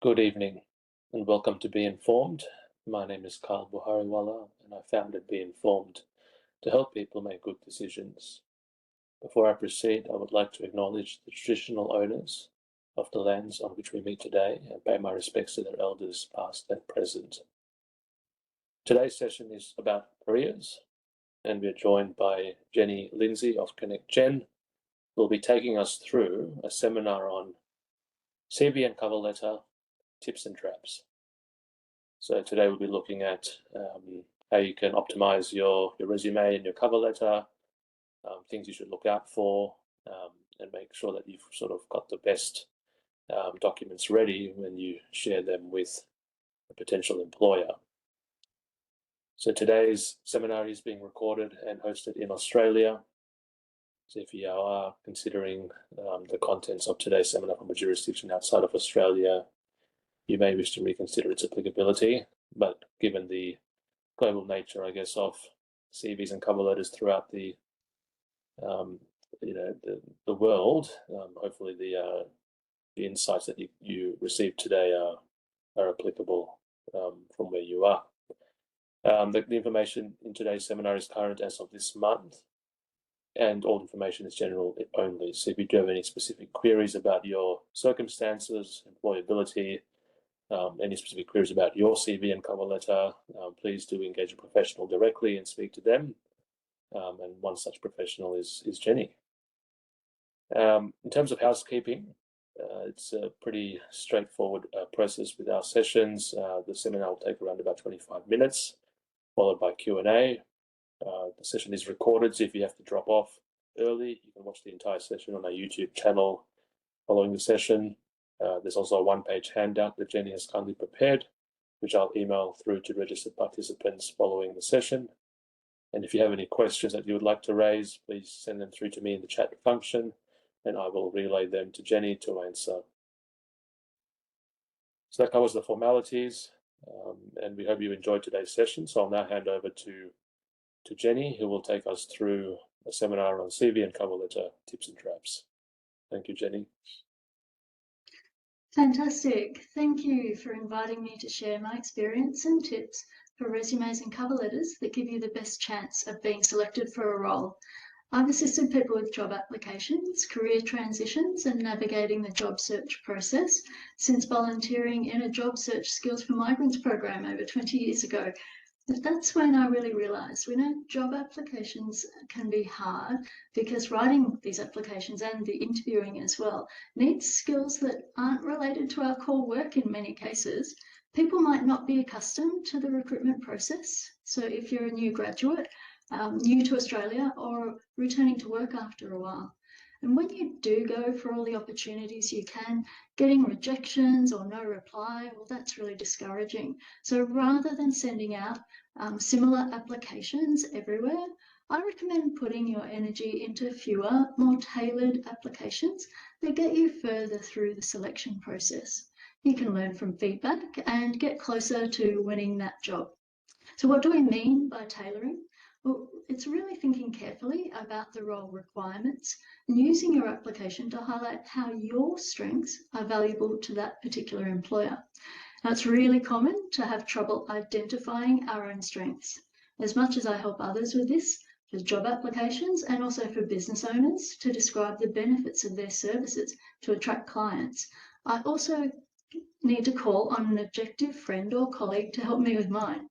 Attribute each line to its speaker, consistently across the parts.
Speaker 1: Good evening and welcome to Be Informed. My name is Carl Buhariwala and I founded Be Informed to help people make good decisions. Before I proceed, I would like to acknowledge the traditional owners of the lands on which we meet today and pay my respects to their elders past and present. Today's session is about careers and we're joined by Jenny Lindsay of Connectjen, who will be taking us through a seminar on CV and cover letter tips and traps. So today we'll be looking at how you can optimize your resume and your cover letter, things you should look out for, and make sure that you've sort of got the best documents ready when you share them with a potential employer. So today's seminar is being recorded and hosted in Australia. So if you are considering the contents of today's seminar from a jurisdiction outside of Australia, you may wish to reconsider its applicability, but given the global nature, I guess, of CVs and cover letters throughout the world, hopefully the insights that you received today are applicable from where you are. The information in today's seminar is current as of this month, and all information is general only. So if you do have any specific queries about your circumstances, employability, any specific queries about your CV and cover letter, please do engage a professional directly and speak to them. And one such professional is Jenny. In terms of housekeeping, it's a pretty straightforward process with our sessions. The seminar will take around about 25 minutes, followed by Q&A. The session is recorded, so if you have to drop off early, you can watch the entire session on our YouTube channel following the session. There's also a one-page handout that Jenny has kindly prepared, which I'll email through to registered participants following the session. And if you have any questions that you would like to raise, please send them through to me in the chat function, and I will relay them to Jenny to answer. So that covers the formalities, and we hope you enjoyed today's session. So I'll now hand over to Jenny, who will take us through a seminar on CV and cover letter tips and traps. Thank you, Jenny.
Speaker 2: Fantastic. Thank you for inviting me to share my experience and tips for resumes and cover letters that give you the best chance of being selected for a role. I've assisted people with job applications, career transitions, and navigating the job search process since volunteering in a job search skills for migrants program over 20 years ago. That's when I really realised, job applications can be hard because writing these applications and the interviewing as well needs skills that aren't related to our core work in many cases. People might not be accustomed to the recruitment process. So if you're a new graduate, new to Australia, or returning to work after a while. And when you do go for all the opportunities you can, getting rejections or no reply, well, that's really discouraging. So rather than sending out similar applications everywhere, I recommend putting your energy into fewer, more tailored applications that get you further through the selection process. You can learn from feedback and get closer to winning that job. So what do we mean by tailoring? Well, it's really thinking carefully about the role requirements and using your application to highlight how your strengths are valuable to that particular employer. Now, it's really common to have trouble identifying our own strengths. As much as I help others with this, for job applications and also for business owners to describe the benefits of their services to attract clients, I also need to call on an objective friend or colleague to help me with mine.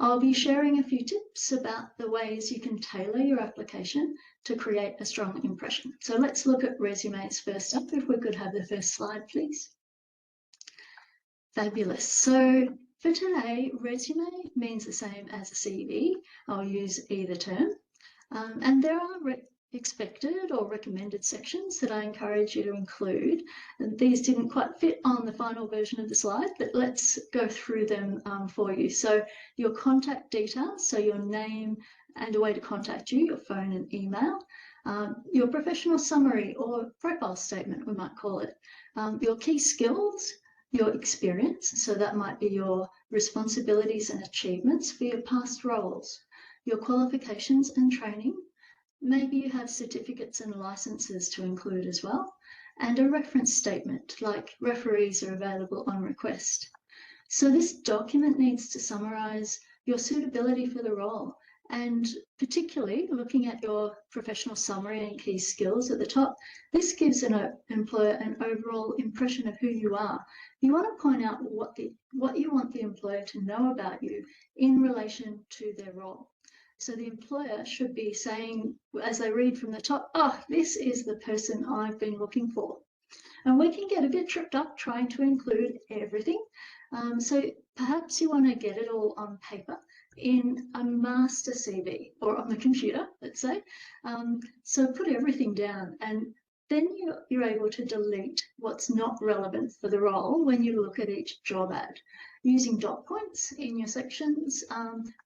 Speaker 2: I'll be sharing a few tips about the ways you can tailor your application to create a strong impression. So let's look at resumes first up. If we could have the first slide, please. Fabulous. So for today, resume means the same as a CV. I'll use either term. And there are expected or recommended sections that I encourage you to include. And these didn't quite fit on the final version of the slide, but let's go through them for you. So your contact details, so your name and a way to contact you, your phone and email, your professional summary or profile statement, we might call it, your key skills, your experience, so that might be your responsibilities and achievements for your past roles, your qualifications and training. Maybe you have certificates and licenses to include as well, and a reference statement, like referees are available on request. So this document needs to summarise your suitability for the role, and particularly looking at your professional summary and key skills at the top, this gives an employer an overall impression of who you are. You want to point out what you want the employer to know about you in relation to their role. So the employer should be saying, as they read from the top, oh, this is the person I've been looking for. And we can get a bit tripped up trying to include everything. So perhaps you want to get it all on paper in a master CV or on the computer, let's say. So put everything down, and then you're able to delete what's not relevant for the role when you look at each job ad. Using dot points in your sections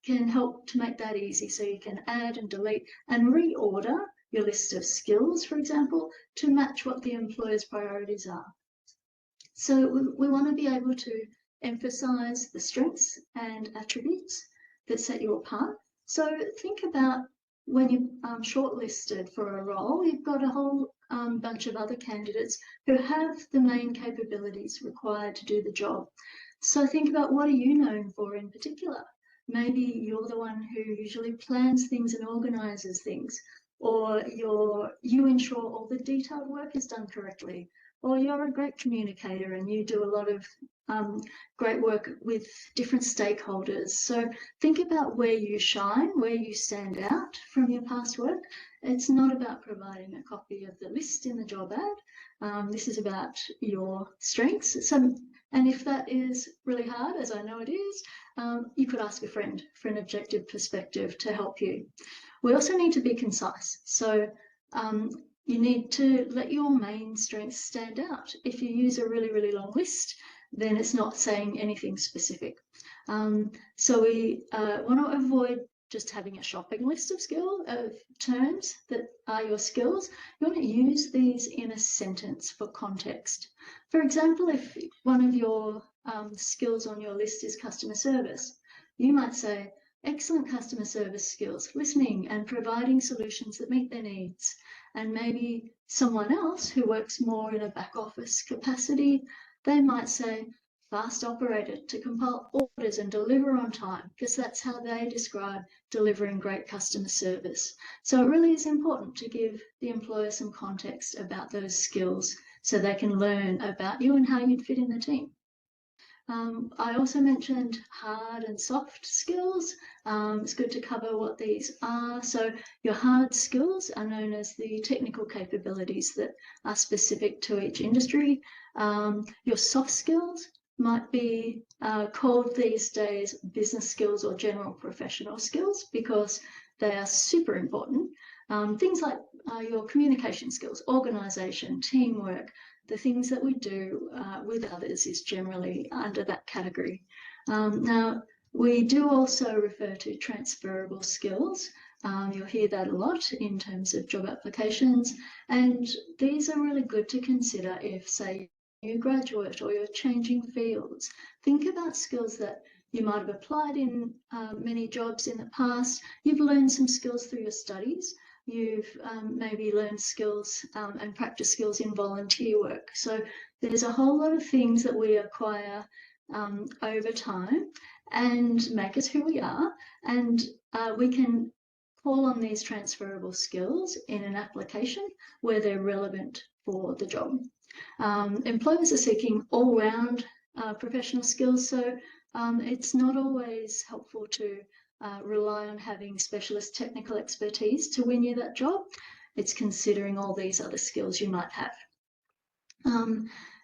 Speaker 2: can help to make that easy, so you can add and delete and reorder your list of skills, for example, to match what the employer's priorities are. So we want to be able to emphasize the strengths and attributes that set you apart. So think about when you're shortlisted for a role, you've got a whole bunch of other candidates who have the main capabilities required to do the job. So think about, what are you known for in particular? Maybe you're the one who usually plans things and organizes things, or you ensure all the detailed work is done correctly, or you're a great communicator and you do a lot of great work with different stakeholders. So think about where you shine, where you stand out from your past work. It's not about providing a copy of the list in the job ad. This is about your strengths. And if that is really hard, as I know it is, you could ask a friend for an objective perspective to help you. We also need to be concise. So you need to let your main strengths stand out. If you use a really, really long list, then it's not saying anything specific. So we want to avoid just having a shopping list of terms that are your skills. You want to use these in a sentence for context. For example, if one of your skills on your list is customer service, you might say, excellent customer service skills, listening and providing solutions that meet their needs. And maybe someone else who works more in a back office capacity, they might say, fast operator to compile orders and deliver on time, because that's how they describe delivering great customer service. So it really is important to give the employer some context about those skills so they can learn about you and how you'd fit in the team. I also mentioned hard and soft skills. It's good to cover what these are. So your hard skills are known as the technical capabilities that are specific to each industry. Your soft skills might be called these days business skills or general professional skills, because they are super important. Things like your communication skills, organisation, teamwork, the things that we do with others is generally under that category. Now, we do also refer to transferable skills. You'll hear that a lot in terms of job applications, and these are really good to consider if, say, you're a graduate or you're changing fields. Think about skills that you might have applied in many jobs in the past. You've learned some skills through your studies. You've maybe learned skills and practice skills in volunteer work. So there's a whole lot of things that we acquire over time and make us who we are. And we can call on these transferable skills in an application where they're relevant for the job. Employers are seeking all-round professional skills, so it's not always helpful to rely on having specialist technical expertise to win you that job. It's considering all these other skills you might have.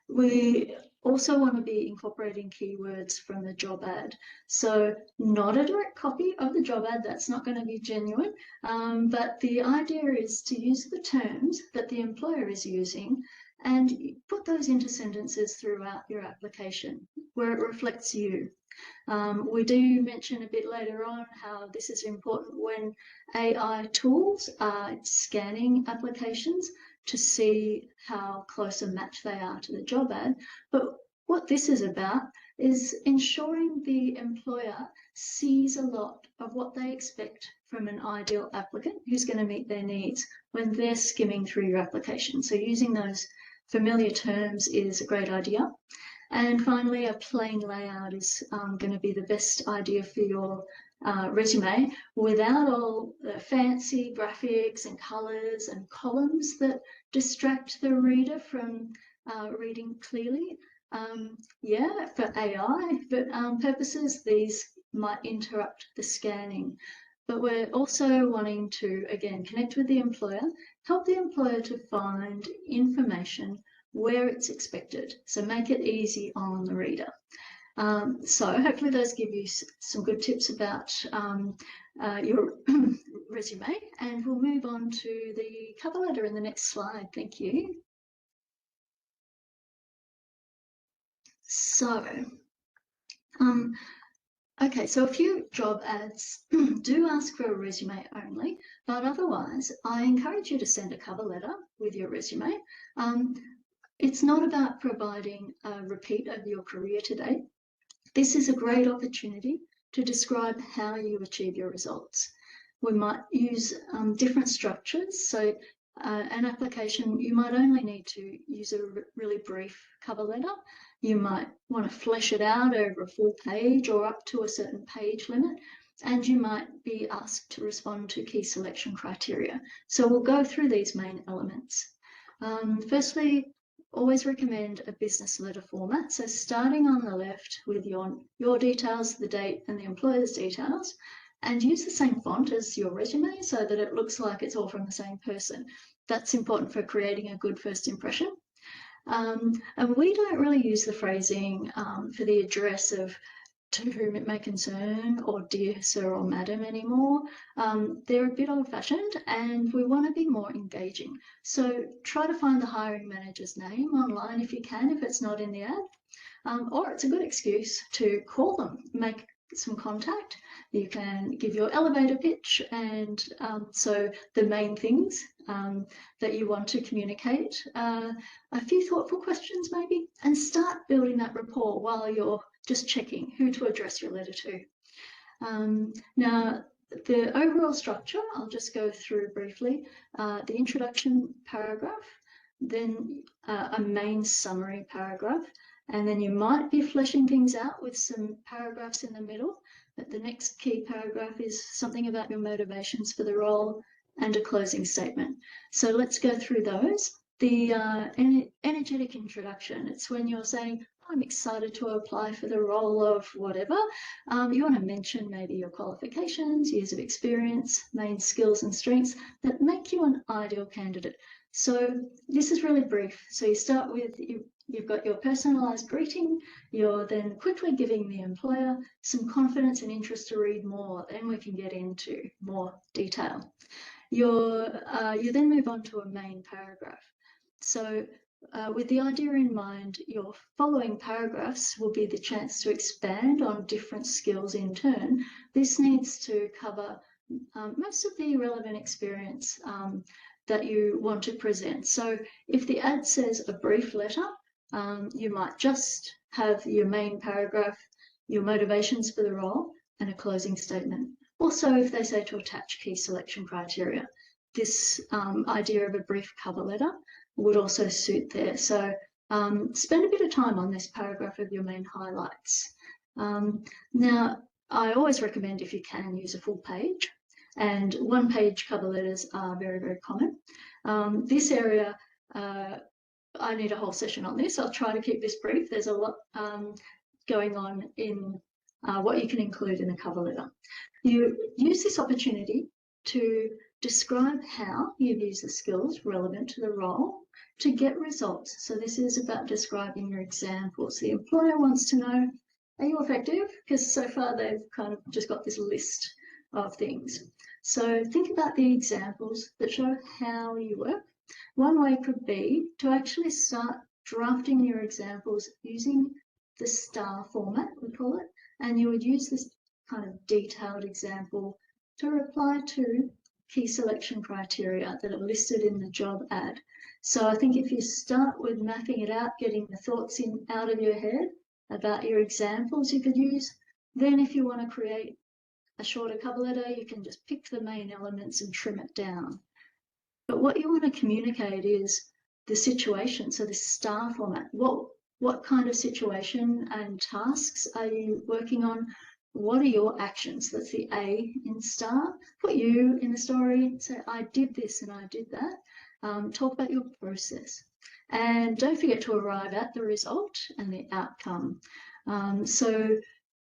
Speaker 2: We also want to be incorporating keywords from the job ad. So not a direct copy of the job ad, that's not going to be genuine, but the idea is to use the terms that the employer is using and put those into sentences throughout your application where it reflects you. We do mention a bit later on how this is important when AI tools are scanning applications to see how close a match they are to the job ad. But what this is about is ensuring the employer sees a lot of what they expect from an ideal applicant who's going to meet their needs when they're skimming through your application. So using those familiar terms is a great idea. And finally, a plain layout is going to be the best idea for your resume without all the fancy graphics and colours and columns that distract the reader from reading clearly. Yeah, for AI purposes, these might interrupt the scanning. But we're also wanting to, again, connect with the employer, help the employer to find information where it's expected. So make it easy on the reader. So hopefully those give you some good tips about your resume, and we'll move on to the cover letter in the next slide. Thank you. So, okay, so a few job ads do ask for a resume only, but otherwise I encourage you to send a cover letter with your resume. It's not about providing a repeat of your career to date. This is a great opportunity to describe how you achieve your results. We might use different structures. So an application, you might only need to use a really brief cover letter. You might want to flesh it out over a full page or up to a certain page limit, and you might be asked to respond to key selection criteria. So we'll go through these main elements. Firstly, always recommend a business letter format. So starting on the left with your details, the date, and the employer's details, and use the same font as your resume so that it looks like it's all from the same person. That's important for creating a good first impression. And we don't really use the phrasing for the address of to whom it may concern or dear sir or madam anymore. They're a bit old-fashioned and we want to be more engaging. So try to find the hiring manager's name online if you can, if it's not in the ad. Or it's a good excuse to call them, make some contact. You can give your elevator pitch and so the main things that you want to communicate, a few thoughtful questions maybe, and start building that rapport while you're just checking who to address your letter to. Now, the overall structure, I'll just go through briefly. The introduction paragraph, then a main summary paragraph, and then you might be fleshing things out with some paragraphs in the middle, but the next key paragraph is something about your motivations for the role and a closing statement. So let's go through those. The energetic introduction, it's when you're saying, I'm excited to apply for the role of whatever. You want to mention maybe your qualifications, years of experience, main skills and strengths that make you an ideal candidate. So this is really brief. So you start with, you've got your personalised greeting, you're then quickly giving the employer some confidence and interest to read more, then we can get into more detail. You then move on to a main paragraph. So with the idea in mind, your following paragraphs will be the chance to expand on different skills in turn. This needs to cover most of the relevant experience that you want to present. So if the ad says a brief letter, you might just have your main paragraph, your motivations for the role, and a closing statement. Also, if they say to attach key selection criteria, this idea of a brief cover letter would also suit there. So spend a bit of time on this paragraph of your main highlights. Now, I always recommend, if you can, use a full page, and one-page cover letters are very, very common. This area, I need a whole session on this. I'll try to keep this brief. There's a lot going on in what you can include in a cover letter. You use this opportunity to describe how you've used the skills relevant to the role to get results. So this is about describing your examples. The employer wants to know, are you effective? Because so far they've kind of just got this list of things. So think about the examples that show how you work. One way could be to actually start drafting your examples using the STAR format, we call it, and you would use this kind of detailed example to reply to key selection criteria that are listed in the job ad. So I think if you start with mapping it out, getting the thoughts out of your head about your examples you could use, then if you want to create a shorter cover letter, you can just pick the main elements and trim it down. But what you want to communicate is the situation. So the STAR format, what kind of situation and tasks are you working on? What are your actions? That's the A in STAR. Put you in the story, say, I did this and I did that. Talk about your process. And don't forget to arrive at the result and the outcome. So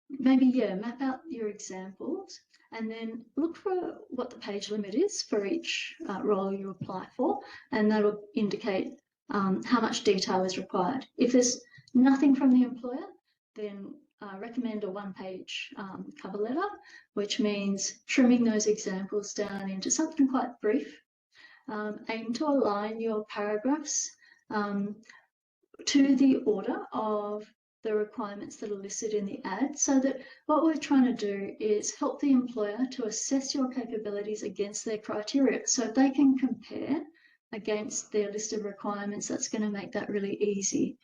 Speaker 2: maybe, map out your examples and then look for what the page limit is for each role you apply for, and that'll indicate how much detail is required. If there's nothing from the employer, then recommend a one-page cover letter, which means trimming those examples down into something quite brief. Aim to align your paragraphs to the order of the requirements that are listed in the ad, so that what we're trying to do is help the employer to assess your capabilities against their criteria. So if they can compare against their list of requirements, that's going to make that really easy.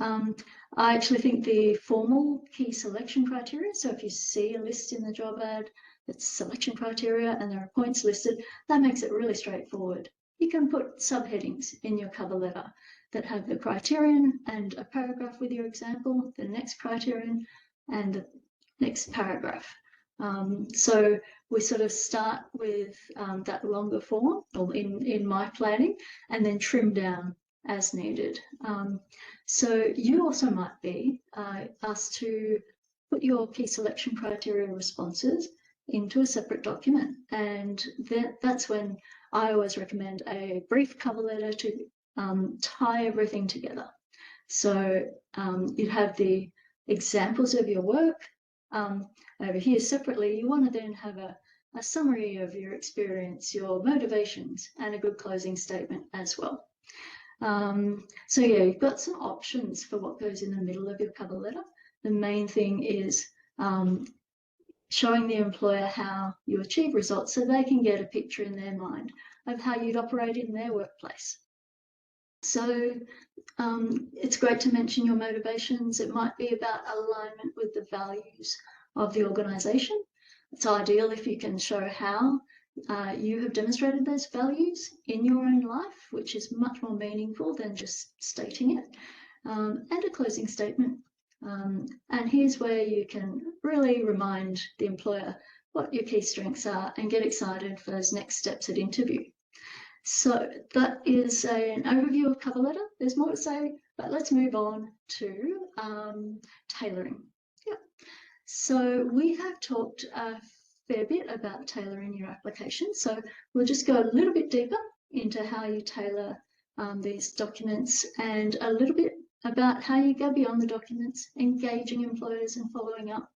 Speaker 2: I actually think the formal key selection criteria, so if you see a list in the job ad that's selection criteria and there are points listed, that makes it really straightforward. You can put subheadings in your cover letter that have the criterion and a paragraph with your example, the next criterion and the next paragraph. So we sort of start with that longer form, or in my planning, and then trim down as needed. So you also might be asked to put your key selection criteria responses into a separate document, and that's when I always recommend a brief cover letter to tie everything together. So you have the examples of your work. Over here separately, you want to then have a summary of your experience, your motivations, and a good closing statement as well. So yeah, you've got some options for what goes in the middle of your cover letter. The main thing is showing the employer how you achieve results so they can get a picture in their mind of how you'd operate in their workplace. So it's great to mention your motivations. It might be about alignment with the values of the organisation. It's ideal if you can show how you have demonstrated those values in your own life, which is much more meaningful than just stating it, and a closing statement. And here's where you can really remind the employer what your key strengths are and get excited for those next steps at interview. So that is an overview of cover letter. There's more to say, but let's move on to tailoring. Yeah. So we have talked a fair bit about tailoring your application. So we'll just go a little bit deeper into how you tailor these documents, and a little bit about how you go beyond the documents, engaging employers and following up.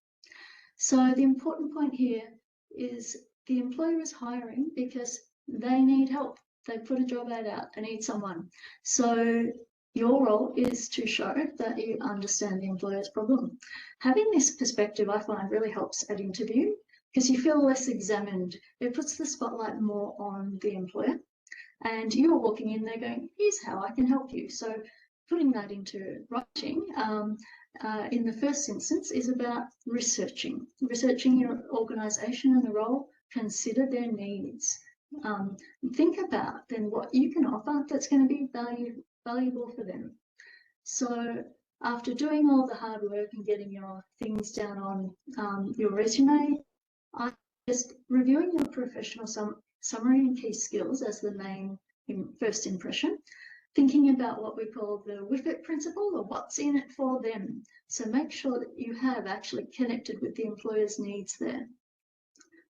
Speaker 2: So the important point here is the employer is hiring because they need help. They put a job ad out, they need someone. So your role is to show that you understand the employer's problem. Having this perspective, I find, really helps at interview because you feel less examined. It puts the spotlight more on the employer, and you're walking in there going, here's how I can help you. So putting that into writing in the first instance is about researching your organisation and the role, consider their needs. Think about then what you can offer that's going to be valuable for them. So after doing all the hard work and getting your things down on your resume, I just reviewing your professional summary and key skills as the main first impression, thinking about what we call the WIFIT principle, or what's in it for them. So make sure that you have actually connected with the employer's needs there.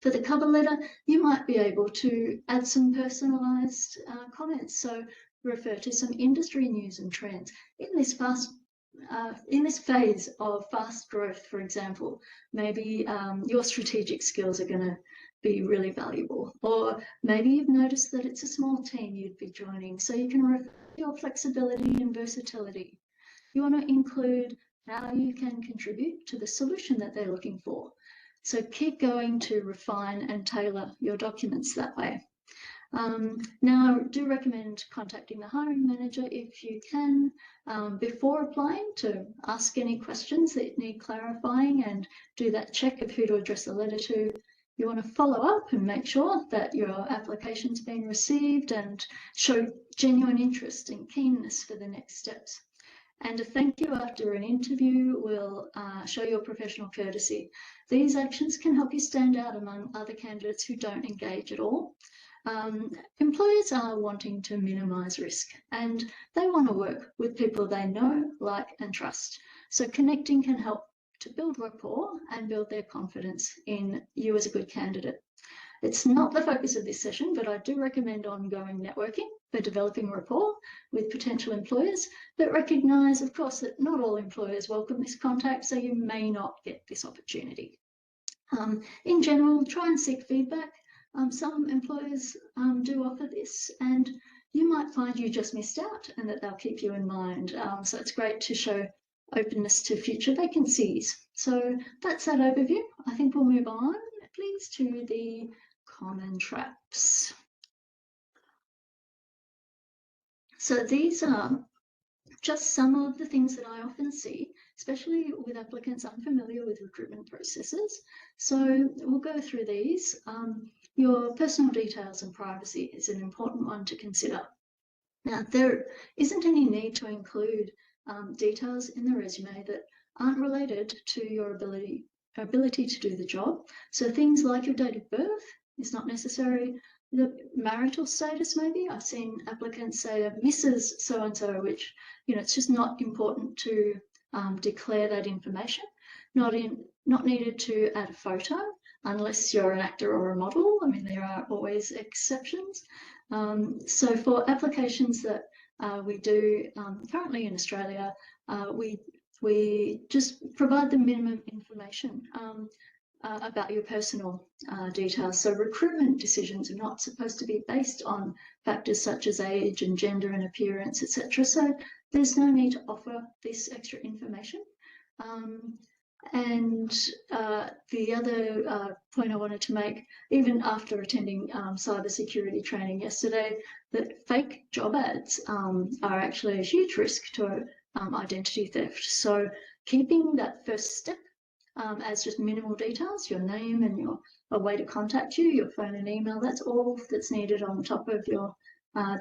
Speaker 2: For the cover letter, you might be able to add some personalised comments. So refer to some industry news and trends. In this phase of fast growth, for example, maybe your strategic skills are going to be really valuable. Or maybe you've noticed that it's a small team you'd be joining, so you can refer to your flexibility and versatility. You want to include how you can contribute to the solution that they're looking for. So keep going to refine and tailor your documents that way. Now, I do recommend contacting the hiring manager if you can before applying, to ask any questions that need clarifying and do that check of who to address the letter to. You want to follow up and make sure that your application's been received and genuine interest and keenness for the next steps. And a thank you after an interview will show your professional courtesy. These actions can help you stand out among other candidates who don't engage at all. Employers are wanting to minimise risk, and they want to work with people they know, like and trust. So connecting can help to build rapport and build their confidence in you as a good candidate. It's not the focus of this session, but I do recommend ongoing networking for developing rapport with potential employers, but recognise, of course, that not all employers welcome this contact, so you may not get this opportunity. In general, try and seek feedback. Some employers do offer this, and you might find you just missed out and that they'll keep you in mind. So it's great to show openness to future vacancies. So that's that overview. I think we'll move on, please, to the common traps. So these are just some of the things that I often see, especially with applicants unfamiliar with recruitment processes. So we'll go through these. Your personal details and privacy is an important one to consider. Now, there isn't any need to include details in the resume that aren't related to your ability to do the job. So things like your date of birth is not necessary. The marital status, maybe. I've seen applicants say Mrs. So-and-so, which, it's just not important to declare that information. Not needed to add a photo unless you're an actor or a model. I mean, there are always exceptions. So for applications that we do currently in Australia, we just provide the minimum information about your personal details. So recruitment decisions are not supposed to be based on factors such as age and gender and appearance, etc. So there's no need to offer this extra information. And the other point I wanted to make, even after attending cybersecurity training yesterday, that fake job ads are actually a huge risk to identity theft. So keeping that first step as just minimal details, your name and a way to contact you, your phone and email, that's all that's needed on top of your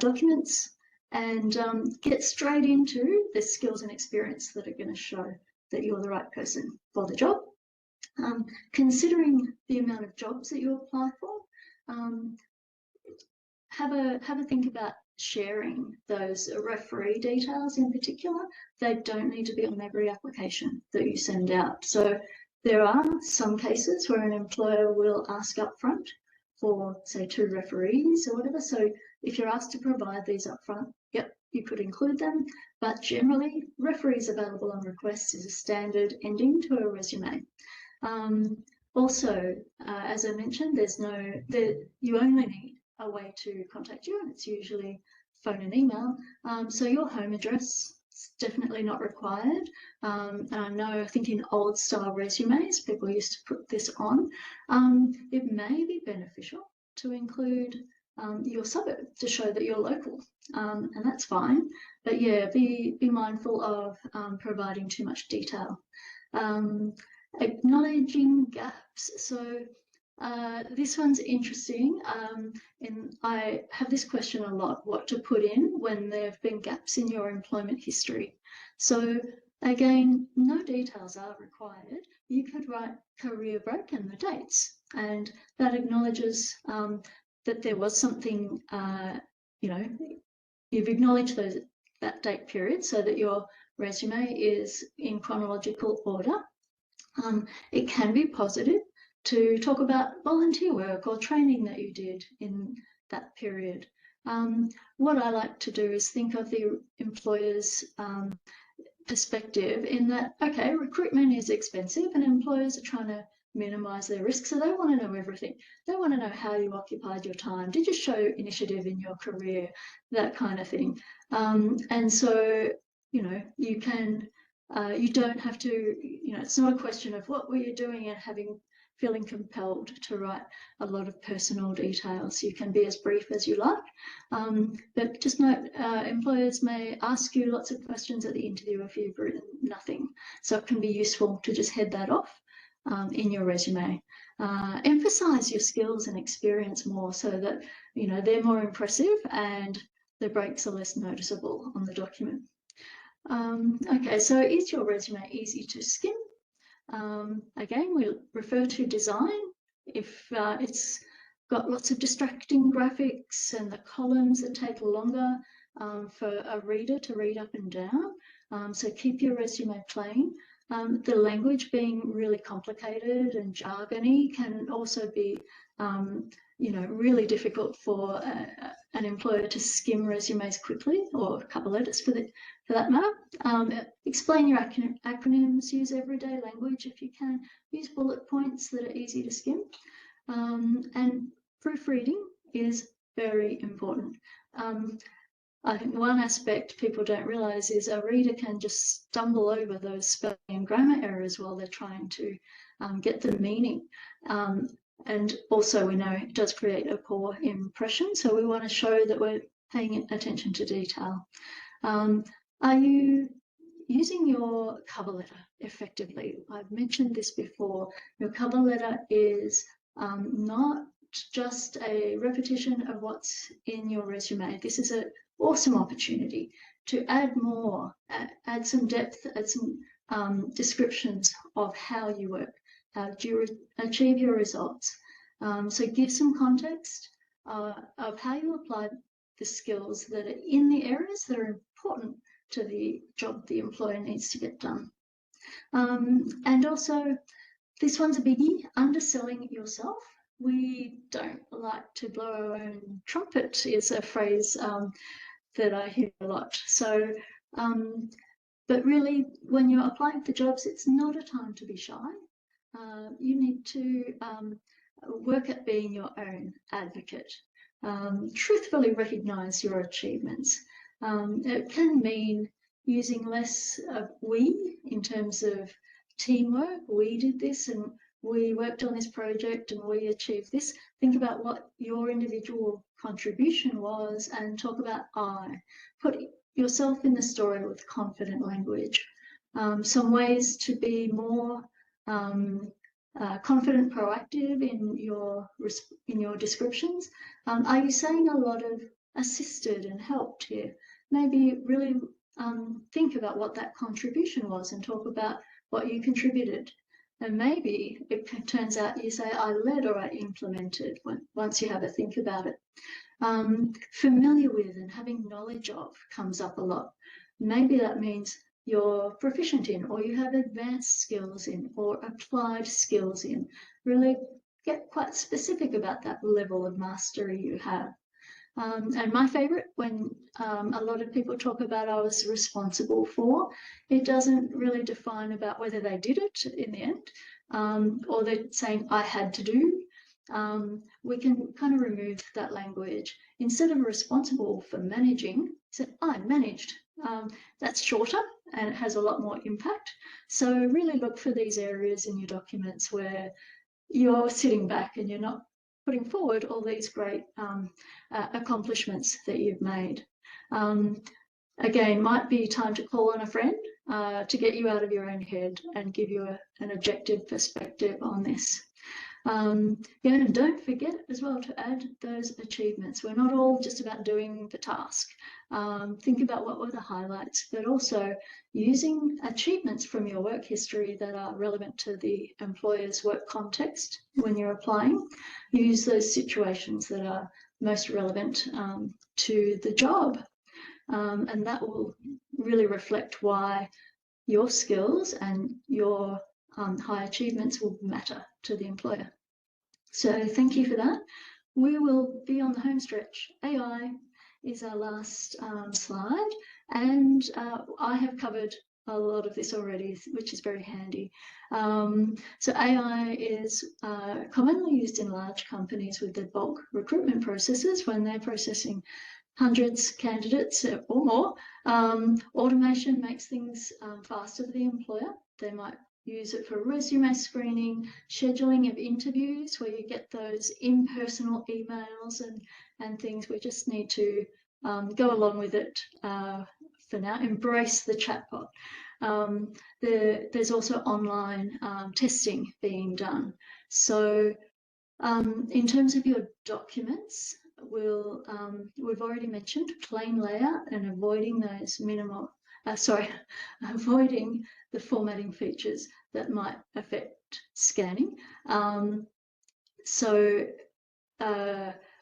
Speaker 2: documents, and get straight into the skills and experience that are going to show that you're the right person for the job. Considering the amount of jobs that you apply for, have a think about sharing those referee details in particular. They don't need to be on every application that you send out. So there are some cases where an employer will ask upfront for, say, 2 referees or whatever. So if you're asked to provide these upfront, yep, you could include them. But generally, referees available on request is a standard ending to a resume. Also, as I mentioned, you only need a way to contact you, and it's usually phone and email. So your home address is definitely not required. And I know, I think in old style resumes, people used to put this on. It may be beneficial to include your suburb to show that you're local, and that's fine. But yeah, be mindful of providing too much detail. Acknowledging gaps. So this one's interesting, and I have this question a lot, what to put in when there have been gaps in your employment history. So again, no details are required. You could write career break and the dates, and that acknowledges that there was something, you've acknowledged that date period so that your resume is in chronological order. It can be positive to talk about volunteer work or training that you did in that period. What I like to do is think of the employer's perspective in that, okay, recruitment is expensive and employers are trying to minimise their risk, so they want to know everything. They want to know how you occupied your time. Did you show initiative in your career? That kind of thing. And so, you can, you don't have to, it's not a question of what were you doing and feeling compelled to write a lot of personal details. You can be as brief as you like, but just note, employers may ask you lots of questions at the interview if you've written nothing. So it can be useful to just head that off in your resume. Emphasize your skills and experience more so that, they're more impressive and the breaks are less noticeable on the document. Okay, so is your resume easy to skim? Again, we refer to design. If it's got lots of distracting graphics and the columns that take longer for a reader to read up and down, so keep your resume plain. The language being really complicated and jargony can also be really difficult for an employer to skim resumes quickly, or cover letters for that matter. Explain your acronyms, use everyday language if you can, use bullet points that are easy to skim. And proofreading is very important. I think one aspect people don't realise is a reader can just stumble over those spelling and grammar errors while they're trying to get the meaning. And also we know it does create a poor impression, so we want to show that we're paying attention to detail. Are you using your cover letter effectively? I've mentioned this before. Your cover letter is not just a repetition of what's in your resume. This is an awesome opportunity to add more, add some depth, add some descriptions of how you work, how do you achieve your results. So give some context of how you apply the skills that are in the areas that are important to the job the employer needs to get done. And also, this one's a biggie, underselling yourself. We don't like to blow our own trumpet is a phrase that I hear a lot. So, but really, when you're applying for jobs, it's not a time to be shy. You need to work at being your own advocate. Truthfully recognise your achievements. It can mean using less of we in terms of teamwork. We did this and we worked on this project and we achieved this. Think about what your individual contribution was and talk about I. Put yourself in the story with confident language. Some ways to be more confident, proactive in your descriptions. Are you saying a lot of assisted and helped here? Maybe really think about what that contribution was and talk about what you contributed. And maybe it turns out you say, I led or I implemented, once you have a think about it. Familiar with and having knowledge of comes up a lot. Maybe that means you're proficient in, or you have advanced skills in, or applied skills in. Really get quite specific about that level of mastery you have. And my favourite, when a lot of people talk about I was responsible for, it doesn't really define about whether they did it in the end, or they're saying I had to do. We can kind of remove that language. Instead of responsible for managing, say I managed. That's shorter and it has a lot more impact. So really look for these areas in your documents where you're sitting back and you're not putting forward all these great accomplishments that you've made. Again, might be time to call on a friend to get you out of your own head and give you an objective perspective on this. And don't forget as well to add those achievements. We're not all just about doing the task. Think about what were the highlights, but also using achievements from your work history that are relevant to the employer's work context when you're applying. Use those situations that are most relevant to the job. And that will really reflect why your skills and your high achievements will matter to the employer. So thank you for that. We will be on the home stretch. AI is our last slide, and I have covered a lot of this already, which is very handy. So AI is commonly used in large companies with their bulk recruitment processes when they're processing hundreds of candidates or more. Automation makes things faster for the employer. They might use it for resume screening, scheduling of interviews where you get those impersonal emails and things. We just need to go along with it for now, embrace the chatbot. There's also online testing being done. So in terms of your documents, we've already mentioned plain layout and avoiding those avoiding the formatting features that might affect scanning.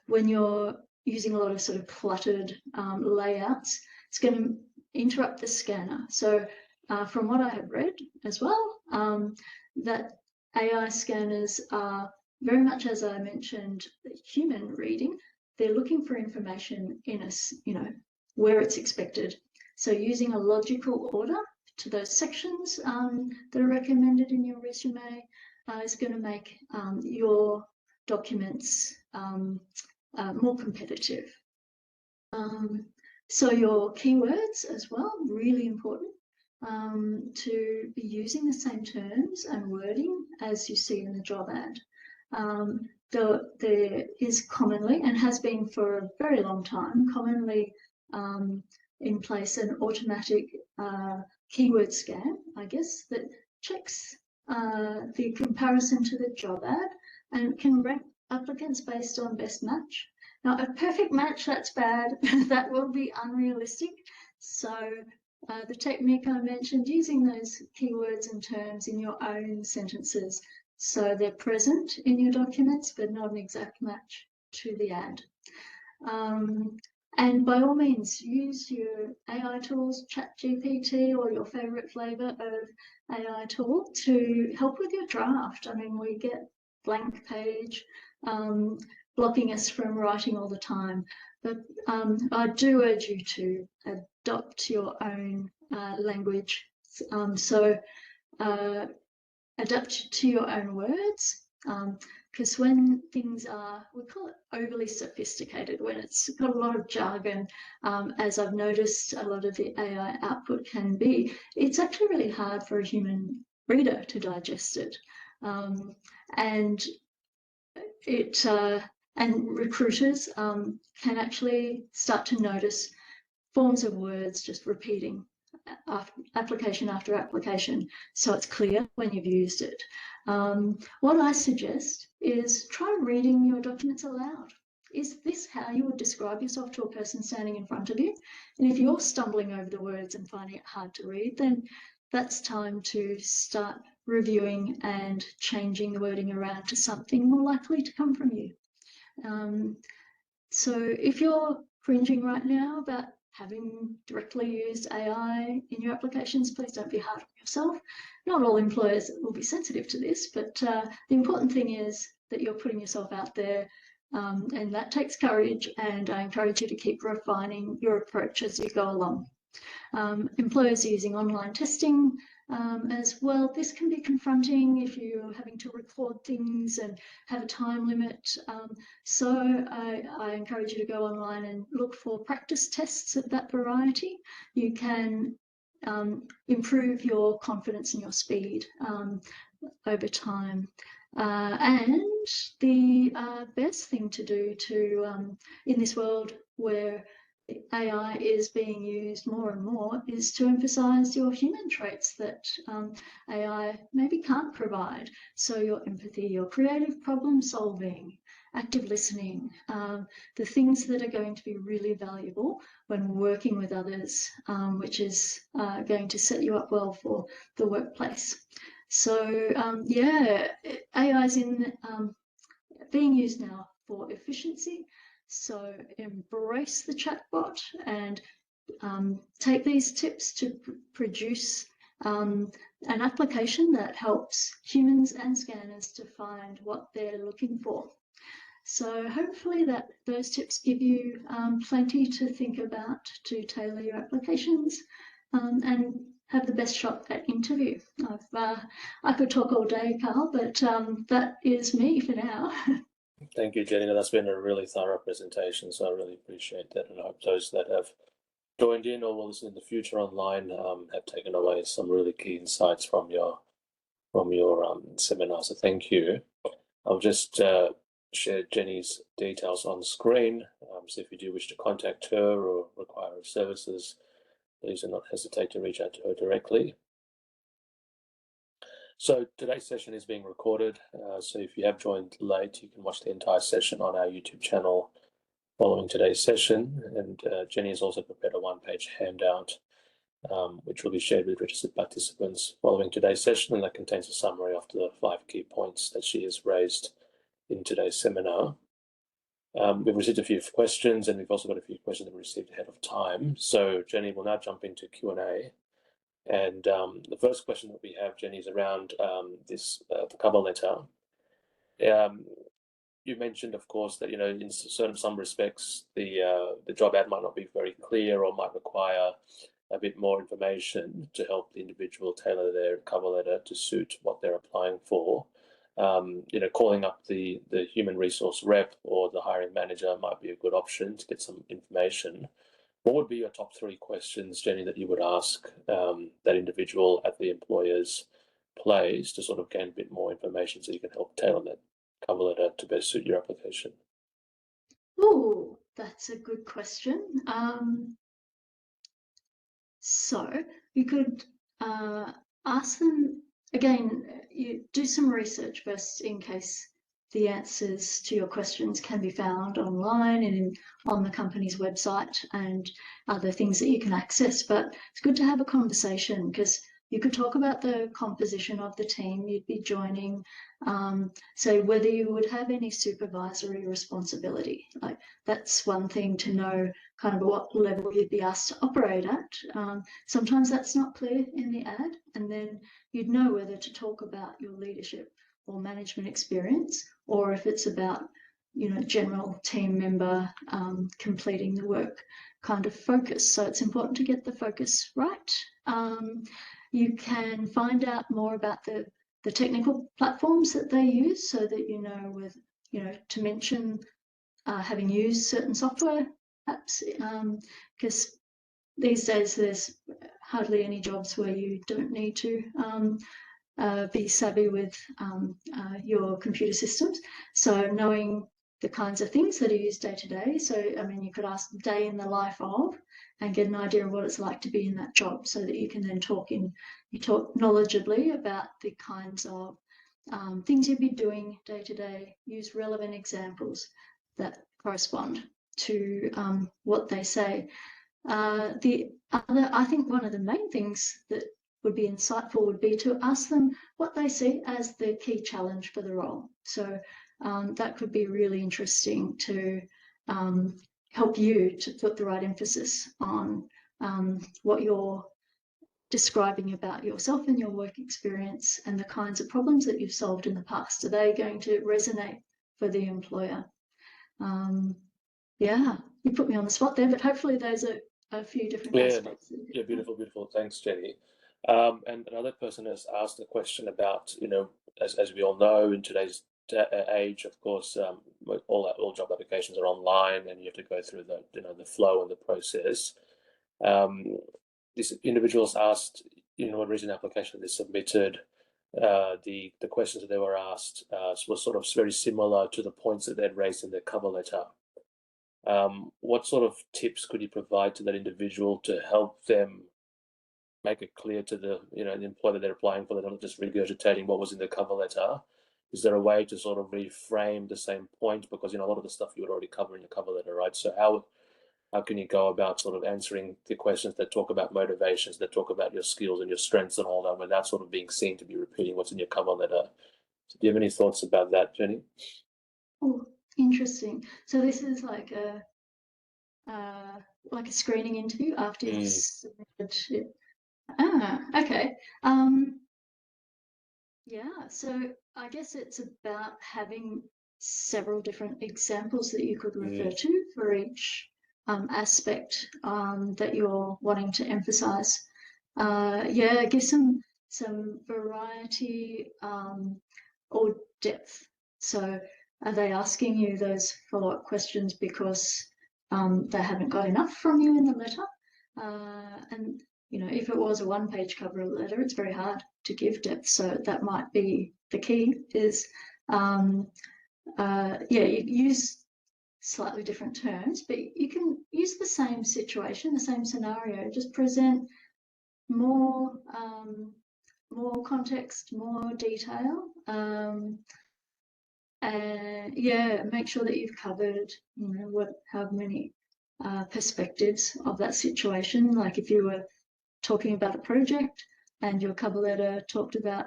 Speaker 2: When you're using a lot of sort of cluttered layouts, it's going to interrupt the scanner. So from what I have read as well, that AI scanners are very much, as I mentioned, human reading. They're looking for information in where it's expected. So using a logical order to those sections that are recommended in your resume is going to make your documents more competitive. So your keywords as well, really important to be using the same terms and wording as you see in the job ad. There is commonly, and has been for a very long time, commonly in place an automatic keyword scan, I guess, that checks the comparison to the job ad and can rank applicants based on best match. Now, a perfect match, that's bad. That will be unrealistic. So the technique I mentioned, using those keywords and terms in your own sentences so they're present in your documents, but not an exact match to the ad. And by all means, use your AI tools, ChatGPT or your favorite flavor of AI tool to help with your draft. I mean, we get blank page blocking us from writing all the time. But I do urge you to adopt your own language. Adapt to your own words, because when things are, we call it overly sophisticated, when it's got a lot of jargon, as I've noticed a lot of the AI output can be, it's actually really hard for a human reader to digest it. And recruiters can actually start to notice forms of words just repeating application after application, so it's clear when you've used it. What I suggest is try reading your documents aloud. Is this how you would describe yourself to a person standing in front of you? And if you're stumbling over the words and finding it hard to read, then that's time to start reviewing and changing the wording around to something more likely to come from you. So if you're cringing right now about having directly used AI in your applications, please don't be hard on yourself. Not all employers will be sensitive to this, but the important thing is that you're putting yourself out there, and that takes courage, and I encourage you to keep refining your approach as you go along. Employers are using online testing as well. This can be confronting if you're having to record things and have a time limit. So I encourage you to go online and look for practice tests of that variety. You can improve your confidence and your speed over time. And the best thing to do in this world where AI is being used more and more is to emphasize your human traits that AI maybe can't provide. So your empathy, your creative problem solving, active listening, the things that are going to be really valuable when working with others, which is going to set you up well for the workplace. So yeah, AI is being used now for efficiency. So embrace the chatbot and take these tips to produce an application that helps humans and scanners to find what they're looking for. So hopefully those tips give you plenty to think about to tailor your applications and have the best shot at interview. I could talk all day, Carl, but that is me for now.
Speaker 1: Thank you, Jenny. That's been a really thorough presentation, so I really appreciate that, and I hope those that have joined in or will listen in the future online have taken away some really key insights from your seminar. So thank you. I'll just share Jenny's details on the screen. So if you do wish to contact her or require her services, please do not hesitate to reach out to her directly. So today's session is being recorded, so if you have joined late, you can watch the entire session on our YouTube channel following today's session, and Jenny has also prepared a one-page handout which will be shared with registered participants following today's session, and that contains a summary of the 5 key points that she has raised in today's seminar. We've received a few questions, and we've also got a few questions that we received ahead of time. So Jenny will now jump into Q&A. And the first question that we have, Jenny, is around the cover letter. You mentioned, of course, that in some respects the job ad might not be very clear or might require a bit more information to help the individual tailor their cover letter to suit what they're applying for. Calling up the human resource rep or the hiring manager might be a good option to get some information. What would be your top 3 questions, Jenny, that you would ask that individual at the employer's place to sort of gain a bit more information so you can help tailor that cover letter to best suit your application?
Speaker 2: Oh, that's a good question. So you could ask them, again, you do some research first in case the answers to your questions can be found online and on the company's website and other things that you can access. But it's good to have a conversation because you could talk about the composition of the team you'd be joining, so whether you would have any supervisory responsibility. Like, that's one thing to know, kind of what level you'd be asked to operate at. Sometimes that's not clear in the ad, and then you'd know whether to talk about your leadership or management experience, or if it's about general team member completing the work kind of focus. So it's important to get the focus right. You can find out more about the technical platforms that they use, so that to mention having used certain software apps, because these days there's hardly any jobs where you don't need to be savvy with your computer systems. So knowing the kinds of things that are used day to day. So, you could ask day in the life of and get an idea of what it's like to be in that job, so that you can then talk knowledgeably about the kinds of things you'd be doing day to day, use relevant examples that correspond to what they say. I think one of the main things that would be insightful would be to ask them what they see as the key challenge for the role. So that could be really interesting to help you to put the right emphasis on what you're describing about yourself and your work experience and the kinds of problems that you've solved in the past. Are they going to resonate for the employer? Yeah, you put me on the spot there, but hopefully those are a few different aspects.
Speaker 1: Yeah, beautiful. Thanks, Jenny. And another person has asked a question about, as we all know, in today's age, of course, all job applications are online, and you have to go through the flow and the process. This individual's asked, what recent application they submitted. The questions that they were asked were sort of very similar to the points that they'd raised in their cover letter. What sort of tips could you provide to that individual to help them make it clear to the employer that they're applying for, they're not just regurgitating what was in the cover letter? Is there a way to sort of reframe the same point? Because a lot of the stuff you would already cover in your cover letter, right? So how can you go about sort of answering the questions that talk about motivations, that talk about your skills and your strengths and all that, without sort of being seen to be repeating what's in your cover letter? So do you have any thoughts about that, Jenny?
Speaker 2: Oh, interesting. So this is like a screening interview after you've submitted it. Okay. Yeah, so I guess it's about having several different examples that you could refer to for each aspect that you're wanting to emphasize. Give some variety or depth. So are they asking you those follow-up questions because they haven't got enough from you in the letter? And if it was a one-page cover letter, it's very hard to give depth. So that might be the key, is you use slightly different terms, but you can use the same situation, the same scenario, just present more context, more detail, yeah, make sure that you've covered, how many perspectives of that situation. Like if you were talking about a project and your cover letter talked about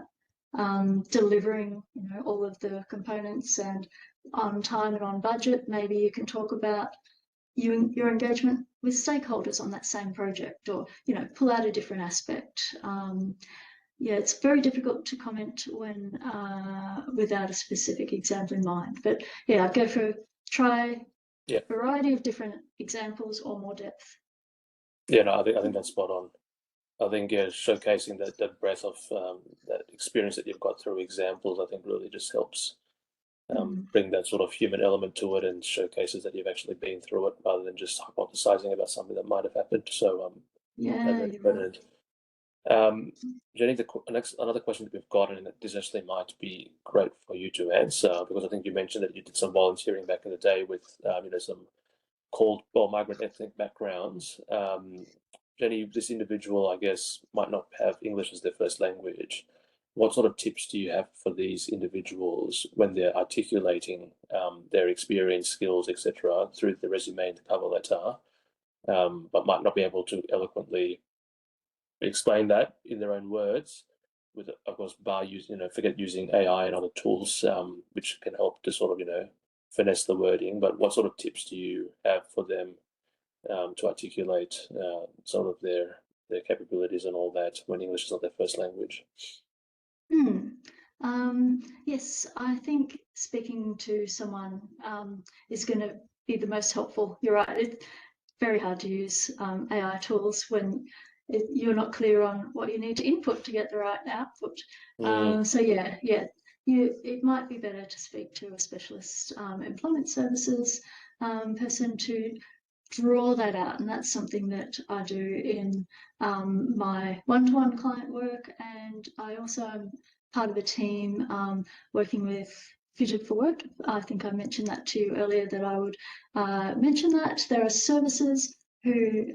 Speaker 2: delivering, all of the components and on time and on budget, maybe you can talk about your engagement with stakeholders on that same project, or pull out a different aspect. Yeah, it's very difficult to comment when without a specific example in mind. But yeah, I'd go for try
Speaker 1: Yeah.
Speaker 2: a variety of different examples or more depth.
Speaker 1: Yeah, no, I think that's spot on. I think showcasing that breadth of that experience that you've got through examples, I think really just helps bring that sort of human element to it and showcases that you've actually been through it rather than just hypothesizing about something that might have happened. So
Speaker 2: Yeah,
Speaker 1: that's
Speaker 2: you're right.
Speaker 1: brilliant. Jenny, another question that we've got, and this actually might be great for you to answer because I think you mentioned that you did some volunteering back in the day with some migrant ethnic backgrounds. Jenny, this individual, I guess, might not have English as their first language. What sort of tips do you have for these individuals when they're articulating their experience, skills, etc., through the resume and the cover letter, but might not be able to eloquently explain that in their own words? With, of course, forget using AI and other tools, which can help to sort of finesse the wording. But what sort of tips do you have for them to articulate some of their capabilities and all that when English is not their first language?
Speaker 2: Yes, I think speaking to someone is going to be the most helpful. You're right. It's very hard to use AI tools when you're not clear on what you need to input to get the right output. So yeah, it might be better to speak to a specialist employment services person to draw that out, and that's something that I do in my one-to-one client work, and I also am part of a team working with Fitted for Work. I think I mentioned that to you earlier, that I would mention that there are services who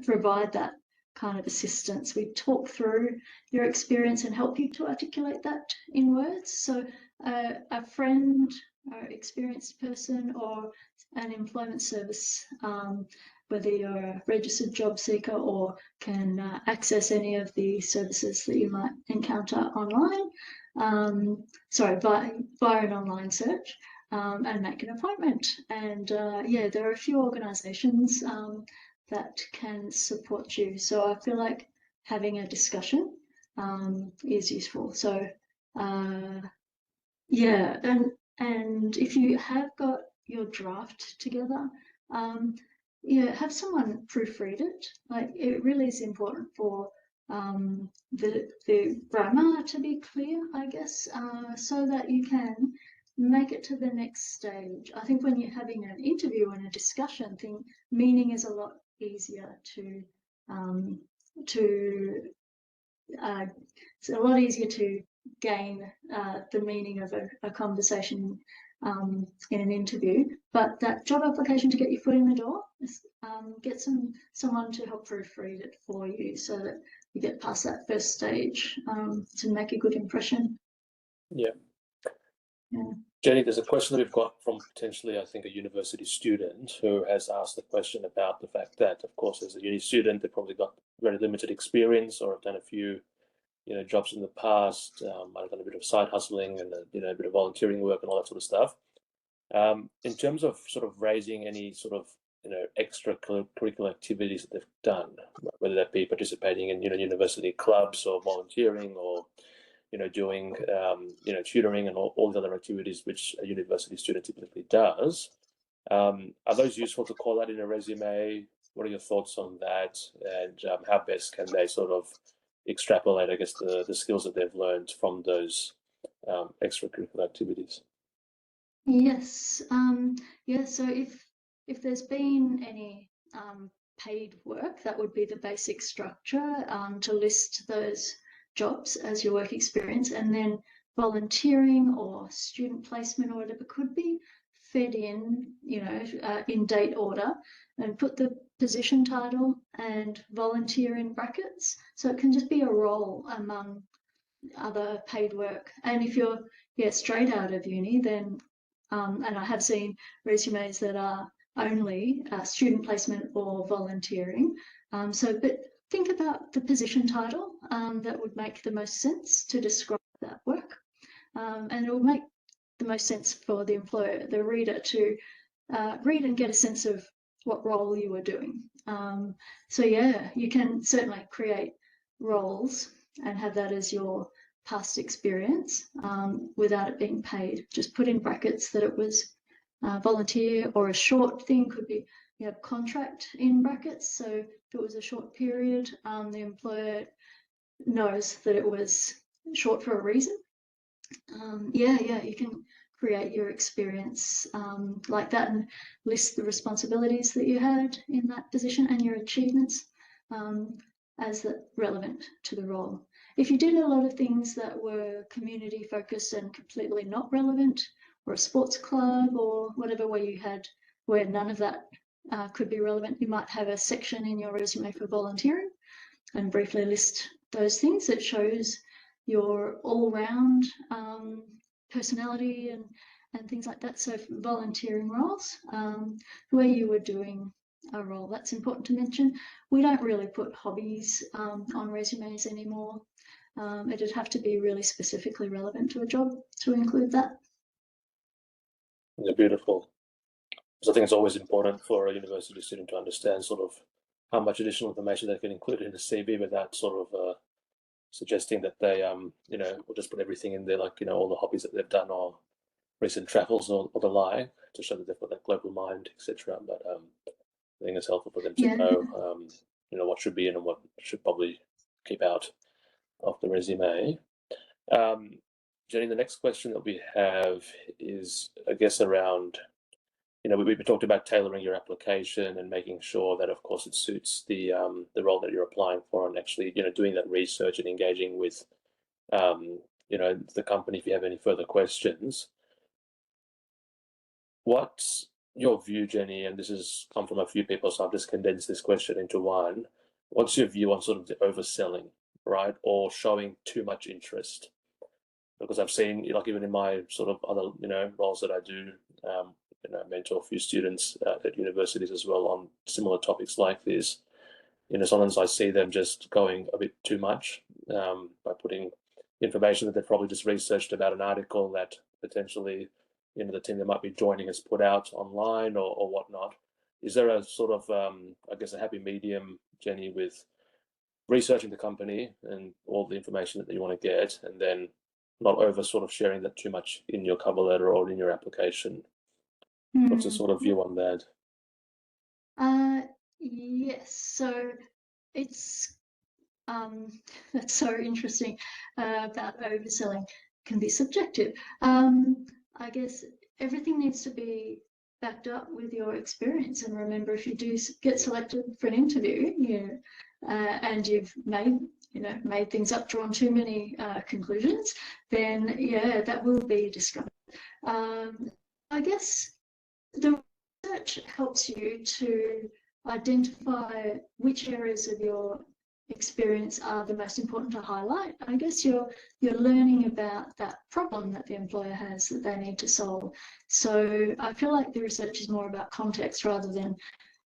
Speaker 2: provide that kind of assistance. We talk through your experience and help you to articulate that in words. So a friend or experienced person or an employment service, whether you're a registered job seeker or can access any of the services that you might encounter online, via an online search, and make an appointment. And yeah, there are a few organisations that can support you. So I feel like having a discussion is useful. So yeah, and if you have got your draft together, yeah, have someone proofread it. Like, it really is important for the grammar to be clear, I guess, so that you can make it to the next stage. I think when you're having an interview and a discussion thing, meaning is a lot easier to it's a lot easier to gain the meaning of a conversation in an interview. But that job application, to get your foot in the door, get someone to help proofread it for you so that you get past that first stage to make a good impression.
Speaker 1: Yeah.
Speaker 2: Yeah.
Speaker 1: Jenny, there's a question that we've got from potentially, I think, a university student who has asked the question about the fact that, of course, as a uni student, they've probably got very limited experience or have done a few, jobs in the past, might have done a bit of side hustling and, a bit of volunteering work and all that sort of stuff. In terms of sort of raising any sort of, extracurricular activities that they've done, whether that be participating in, university clubs or volunteering or, doing, tutoring and all the other activities which a university student typically does. Are those useful to call out in a resume? What are your thoughts on that? And how best can they sort of extrapolate, I guess, the skills that they've learned from those extracurricular activities?
Speaker 2: Yes. Yeah. So if there's been any paid work, that would be the basic structure, to list those jobs as your work experience, and then volunteering or student placement or whatever could be fed in, in date order, and put the position title and volunteer in brackets. So it can just be a role among other paid work. And if you're straight out of uni, then and I have seen resumes that are only student placement or volunteering. But think about the position title that would make the most sense to describe that work, and it will make the most sense for the employer, the reader, to read and get a sense of what role you were doing. So yeah, you can certainly create roles and have that as your past experience without it being paid. Just put in brackets that it was volunteer, or a short thing could be, you have contract in brackets. So if it was a short period, the employer knows that it was short for a reason. You can create your experience like that and list the responsibilities that you had in that position and your achievements as relevant to the role. If you did a lot of things that were community focused and completely not relevant, or a sports club or whatever, where none of that could be relevant, you might have a section in your resume for volunteering and briefly list those things. That shows your all-round personality and things like that. So for volunteering roles, where you were doing a role, that's important to mention. We don't really put hobbies on resumes anymore. It'd have to be really specifically relevant to a job to include that.
Speaker 1: Yeah, beautiful. So I think it's always important for a university student to understand sort of how much additional information they can include in a CV without sort of suggesting that they, will just put everything in there, like, all the hobbies that they've done or recent travels or the like, to show that they've got that global mind, etc. But I think it's helpful for them to know, what should be in and what should probably keep out of the resume. Jenny, the next question that we have is, I guess, around, we talked about tailoring your application and making sure that, of course, it suits the role that you're applying for, and actually, doing that research and engaging with, the company if you have any further questions. What's your view, Jenny? And this has come from a few people, so I've just condensed this question into one. What's your view on sort of the overselling, right, or showing too much interest? Because I've seen, like, even in my sort of other, roles that I do, mentor a few students at universities as well on similar topics like this. Sometimes I see them just going a bit too much by putting information that they've probably just researched about an article that potentially, the team that might be joining has put out online or whatnot. Is there a sort of, I guess, a happy medium, Jenny, with researching the company and all the information that you want to get, and then not over sort of sharing that too much in your cover letter or in your application? What's the sort of view on that?
Speaker 2: Yes, so it's that's so interesting about overselling. Can be subjective. I guess everything needs to be backed up with your experience. And remember, if you do get selected for an interview, and you've made things up, drawn too many conclusions, then that will be discovered. I guess the research helps you to identify which areas of your experience are the most important to highlight. I guess you're learning about that problem that the employer has that they need to solve. So I feel like the research is more about context rather than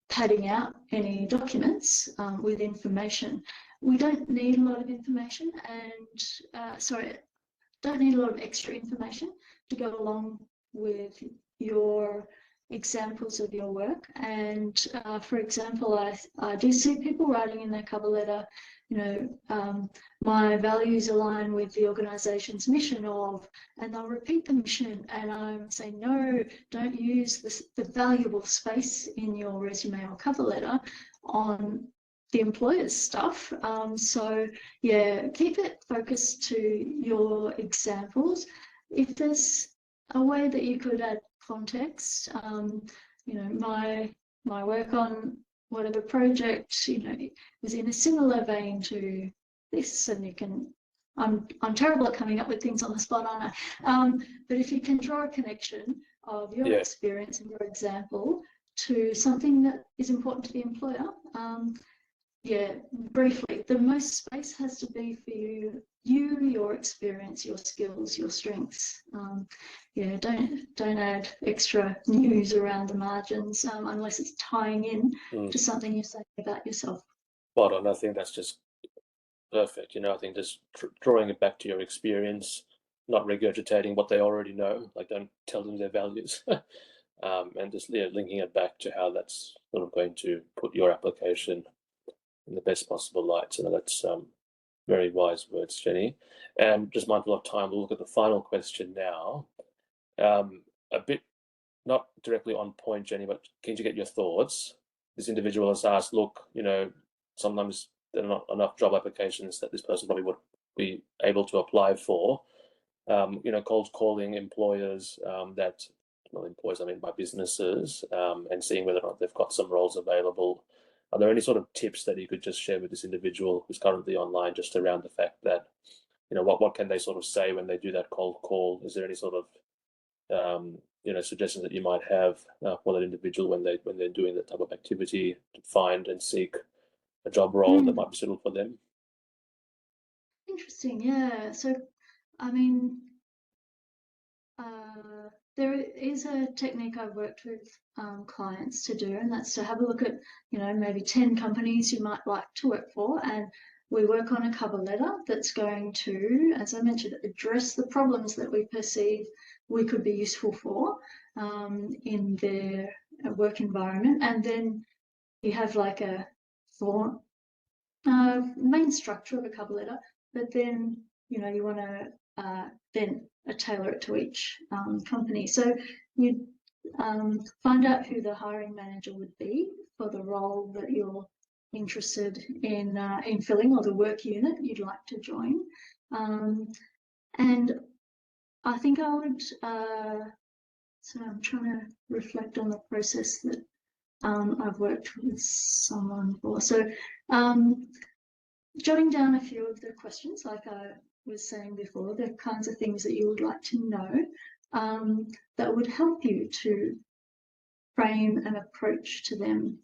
Speaker 2: padding out any documents with information. We don't need a lot of information, and don't need a lot of extra information to go along with your examples of your work. And for example, I do see people writing in their cover letter, my values align with the organisation's mission of, and they'll repeat the mission, and I'm saying, no, don't use the valuable space in your resume or cover letter on the employer's stuff. Keep it focused to your examples. If there's a way that you could add context, my work on whatever project, was in a similar vein to this, and you can. I'm terrible at coming up with things on the spot, aren't I? But if you can draw a connection of your experience and your example to something that is important to the employer, Yeah, briefly, the most space has to be for your experience, your skills, your strengths. Yeah, don't add extra news around the margins unless it's tying in
Speaker 1: Mm.
Speaker 2: to something you say about yourself.
Speaker 1: Spot on. I think that's just perfect. I think just drawing it back to your experience, not regurgitating what they already know. Like, don't tell them their values, and just linking it back to how that's sort of going to put your application in the best possible light. So that's very wise words, Jenny. And just mindful of time, we'll look at the final question now. A bit not directly on point, Jenny, but keen to get your thoughts. This individual has asked, look, sometimes there are not enough job applications that this person probably would be able to apply for. Cold calling employers well, employers, I mean by businesses, and seeing whether or not they've got some roles available. Are there any sort of tips that you could just share with this individual who's currently online, just around the fact that, what can they sort of say when they do that cold call? Is there any sort of suggestions that you might have for that individual when they're doing that type of activity to find and seek a job role that
Speaker 2: Mm,
Speaker 1: might be suitable for them?
Speaker 2: interesting, yeah. So, I mean, there is a technique I've worked with clients to do, and that's to have a look at, maybe 10 companies you might like to work for. And we work on a cover letter that's going to, as I mentioned, address the problems that we perceive we could be useful for in their work environment. And then you have like a form, main structure of a cover letter, but then you want to then tailor it to each company. So you find out who the hiring manager would be for the role that you're interested in filling, or the work unit you'd like to join. And I think I would. So I'm trying to reflect on the process that I've worked with someone for. So jotting down a few of the questions, like I was saying before, the kinds of things that you would like to know that would help you to frame an approach to them.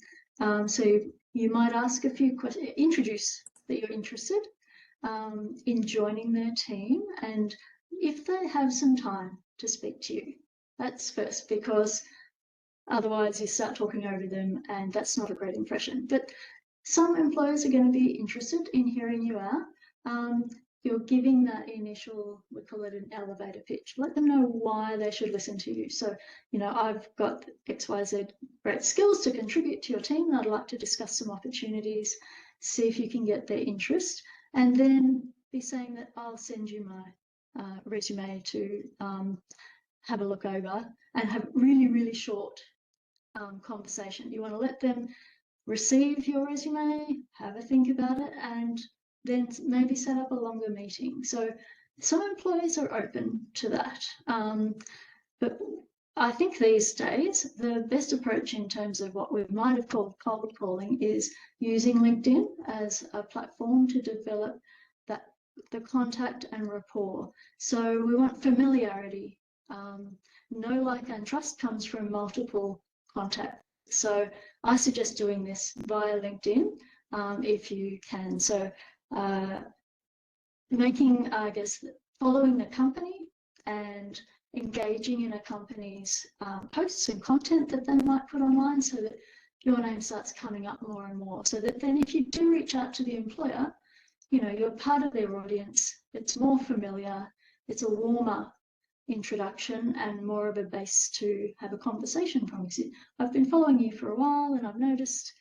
Speaker 2: So you might ask a few questions, introduce that you're interested in joining their team, and if they have some time to speak to you, that's first, because otherwise you start talking over them and that's not a great impression. But some employers are going to be interested in hearing you out. You're giving that initial, we call it an elevator pitch. Let them know why they should listen to you. So, I've got XYZ great skills to contribute to your team, and I'd like to discuss some opportunities, see if you can get their interest, and then be saying that I'll send you my resume to have a look over, and have really, really short conversation. You want to let them receive your resume, have a think about it, and then maybe set up a longer meeting. So some employers are open to that. But I think these days, the best approach in terms of what we might have called cold calling is using LinkedIn as a platform to develop the contact and rapport. So we want familiarity. Know, like, and trust comes from multiple contacts. So I suggest doing this via LinkedIn if you can. So making, I guess, following the company and engaging in a company's posts and content that they might put online, so that your name starts coming up more and more. So that then if you do reach out to the employer, you're part of their audience. It's more familiar. It's a warmer introduction and more of a base to have a conversation from. I've been following you for a while, and I've noticed,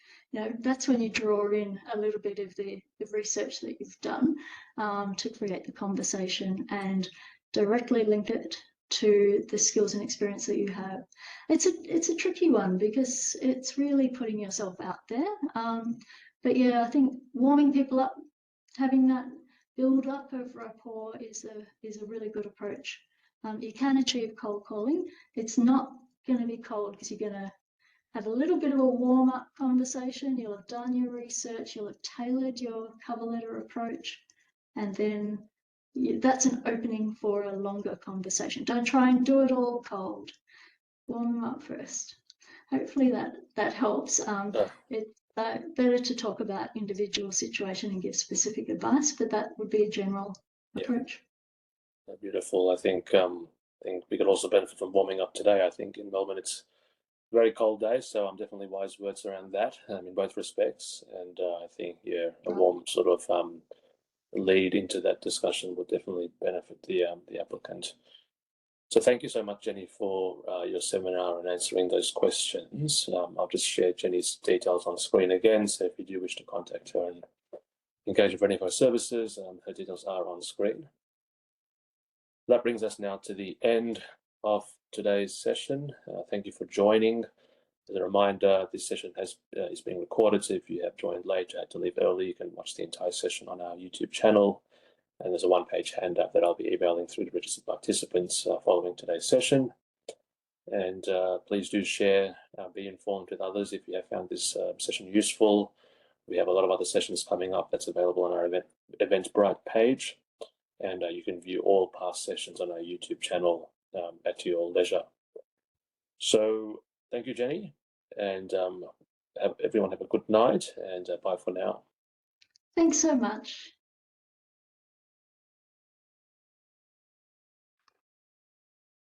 Speaker 2: that's when you draw in a little bit of the research that you've done to create the conversation and directly link it to the skills and experience that you have. It's a tricky one because it's really putting yourself out there. But yeah, I think warming people up, having that build up of rapport is a really good approach. You can achieve cold calling. It's not going to be cold because you're going to have a little bit of a warm up conversation. You'll have done your research, you'll have tailored your cover letter approach, and then that's an opening for a longer conversation. Don't try and do it all cold. Warm them up first. Hopefully that helps.
Speaker 1: Uh,
Speaker 2: It better to talk about individual situation and give specific advice, but that would be a general approach.
Speaker 1: Beautiful. I think we could also benefit from warming up today. I think in Melbourne it's a very cold day, so definitely wise words around that in both respects. And I think a warm sort of lead into that discussion would definitely benefit the applicant. So thank you so much, Jenny, for your seminar and answering those questions. I'll just share Jenny's details on screen again, so if you do wish to contact her and engage with any of her services, her details are on screen. That brings us now to the end of today's session. Thank you for joining. As a reminder, this session is being recorded, so if you have joined late, had to leave early, you can watch the entire session on our YouTube channel. And there's a one-page handout that I'll be emailing through to registered participants following today's session. And please do share, be informed with others if you have found this session useful. We have a lot of other sessions coming up that's available on our Eventbrite page. And you can view all past sessions on our YouTube channel at your leisure. So thank you, Jenny, and everyone have a good night, and bye for now.
Speaker 2: Thanks so much.